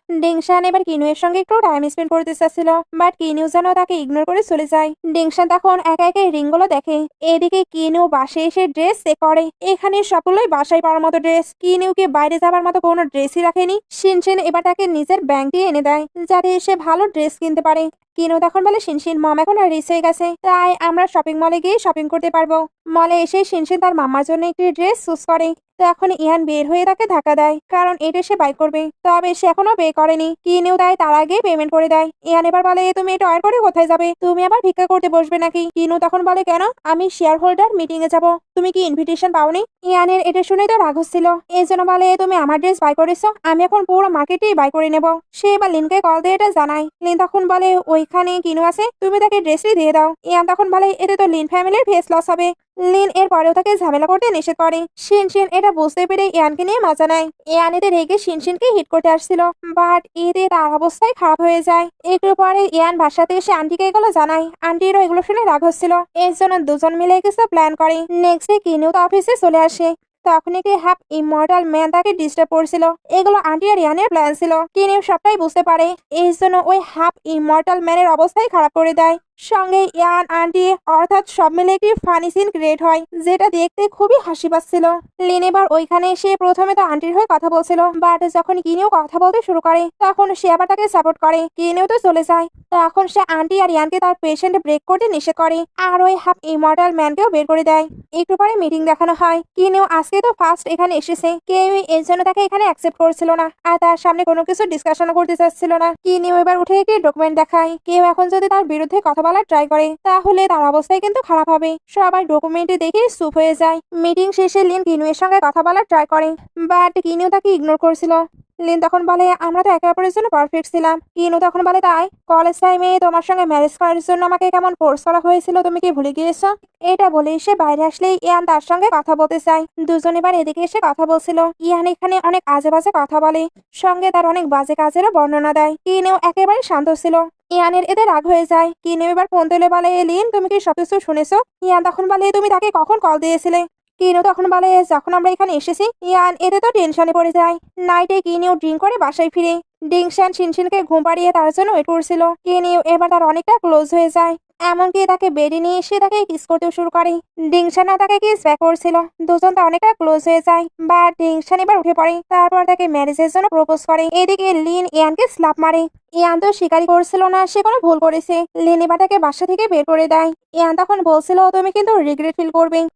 ডিংশান এবার কিনুয়ের সঙ্গে একটু টাইম স্পেন্ড করতে চাচ্ছিল, বাট কিনু যেন তাকে ইগনোর করে চলে যায়। ডিংশান তখন একা একা রিংগুলো দেখে। এদিকে কিনু বাসায় এসে ড্রেস চেক করে। এখানে সবগুলোই বাসায় পাওয়ার মতো ড্রেস। কিনুকে বাইরে যাবার মতো কোনো ড্রেসই রাখেনি। শিনশিন এবার তাকে নিজের ব্যাংক দিয়ে এনে দেয়, যাতে সে ভালো ড্রেস কিনতে পারে। কিনু তখন বলে, শিনশিন মম এখন আর রিচ হয়ে গেছে, তাই আমরা শপিং মলে গিয়ে শপিং করতে পারবো। মলে এসে শিনশিন তার মামার জন্য একটি ড্রেস চুজ করে। তখন ইয়ান বের হয়ে তাকে ধাক্কা দেয়, কারণ এটা সে বাই করবে। তবে সে এখনো পে করেনি। কিনেও দেয়, তার আগে পেমেন্ট করে দেয়। ইয়ান এবার বলে, তুমি এটা অর্ডার করে কোথায় যাবে? তুমি আবার ভিক্ষা করতে বসবে নাকি? কিনু তখন বলে, কেন, আমি শেয়ার হোল্ডার মিটিং এ যাবো। তুমি কি ইনভিটেশন পাওনি? ইয়ানের এটা শুনে তো রাগ হচ্ছিল। এই জন্য বলে, তুমি আমার ড্রেস বাই করেছো, আমি এখন পুরো মার্কেটেই বাই করে নেব। সে এবার লিনকে কল দিয়ে এটা জানায়। লিন তখন বলে, ওইখানে কিনু আছে, তুমি তাকে ড্রেসটি দিয়ে দাও। ইয়ান তখন বলে, এতে তো লিন ফ্যামিলির ফেস লস হবে। লিন এর পরেও তাকে ঝামেলা করতে নিষেধ করে। শিনশিন এটা বুঝতে পেরে ইয়ানকে নিয়ে মজা নেয়। ইয়ান এতে রেগে শিনশিনকে হিট করতে আসছিল, বাট এতে তার অবস্থায় খারাপ হয়ে যায়। একটু পরে ইয়ান বাসাতে এসে আন্টিকে এগুলো জানায়। আন্টিরও এগুলো শুনে রাগ হচ্ছিল। এর জন্য দুজন মিলে কিছু প্ল্যান করে। নেক্সট ডে কিনু তো অফিসে চলে আসে। তখন একটি হাফ ইমর্টাল ম্যান তাকে ডিস্টার্ব করছিল। এগুলো আন্টি আর ইয়ানের প্ল্যান ছিল। কিনু সবটাই বুঝতে পারে। এই জন্য ওই হাফ ইমর্টাল ম্যানের অবস্থাই খারাপ করে দেয়। সঙ্গে ইয়ান, আন্টি অর্থাৎ সব মিলে একটি ফানি সিন ক্রিয়েট হয়, যেটা দেখতে খুবই হাসি পাচ্ছিল। লিন এবার ওইখানে এসে প্রথমে তো আন্টির হয়ে কথা বলছিল, বাট যখন কিনেও কথা বলতে শুরু করে তখন সে আবার তাকে সাপোর্ট করে। কিনেও তো চলে যায়। তখন সে আন্টি আর ইয়ানকে তার পেশেন্ট ব্রেক করতে নিষেধ করে, আর ওই হাফ ইমর্টাল ম্যানকেও বের করে দেয়। একটু পরে মিটিং দেখানো হয়। কিনেও আজকে তো ফার্স্ট এখানে এসেছে, কেউই এর জন্য তাকে এখানে অ্যাকসেপ্ট করছিল না, আর তার সামনে কোনো কিছু ডিসকাশনও করতে চাচ্ছিল না। কিনেও এবার উঠে একটি ডকুমেন্ট দেখায়। কেউ এখন যদি তার বিরুদ্ধে কথা বলার ট্রাই করে, তাহলে তার অবস্থায় কিন্তু খারাপ হবে। সবাই ডকুমেন্টে দেখে চুপ হয়ে যায়। মিটিং শেষে লিন কিনুয়ের সঙ্গে কথা বলার ট্রাই করে, বাট কিনু তাকে ইগনোর করছিল। লিন তখন বলে, আমরা তো একে অপরের জন্য পারফেক্ট ছিলাম। কিনু তখন বলে, তাই কলেজ টাইমে তোমার সঙ্গে ম্যারেজ করার জন্য আমাকে কেমন ফোর্স করা হয়েছিল, তুমি কি ভুলে গিয়েছো? এটা বলেই সে বাইরে আসলেই ইয়ান তার সঙ্গে কথা বলতে চায়। দুজন এবার এদিকে এসে কথা বলছিল। ইয়ান এখানে অনেক আজে বাজে কথা বলে, সঙ্গে তার অনেক বাজে কাজেরও বর্ণনা দেয়। কিনু একেবারে শান্ত ছিল। ইয়ানের এতে রাগ হয়ে যায়। কিনু এবার ফোন তুলে বলে, লিন তুমি কি সবকিছু শুনেছো? ইয়ান তখন বলে, তুমি তাকে কখন কল দিয়েছিলে? কিনু তখন বলে, যখন আমরা এখানে এসেছি। ইয়ান এতে তো টেনশনে পড়ে যায়। নাইটে কিনু ড্রিঙ্ক করে বাসায় ফিরে। ডিংশান শিনশিনকে ঘুম পাড়িয়ে তার জন্য ওয়েট করছিল। কিনু এবার তার অনেকটা ক্লোজ হয়ে যায়, এমনকি তাকে বেডে নিয়ে এসে তাকে কিস করতেও শুরু করে। ডিংশানও তাকে কিস ব্যাক করছিল। দুজন তো অনেকটা ক্লোজ হয়ে যায়, বা ডিংশান এবার উঠে পড়ে। তারপর তাকে ম্যারেজের জন্য প্রপোজ করে। এদিকে লিন ইয়ানকে স্ল্যাপ মারে। ইয়ান তো স্বীকারই করছিল না সে কোনো ভুল করেছে। লিন এবার তাকে বাসা থেকে বের করে দেয়। ইয়ান তখন বলছিল, তুমি কিন্তু রিগ্রেট ফিল করবে।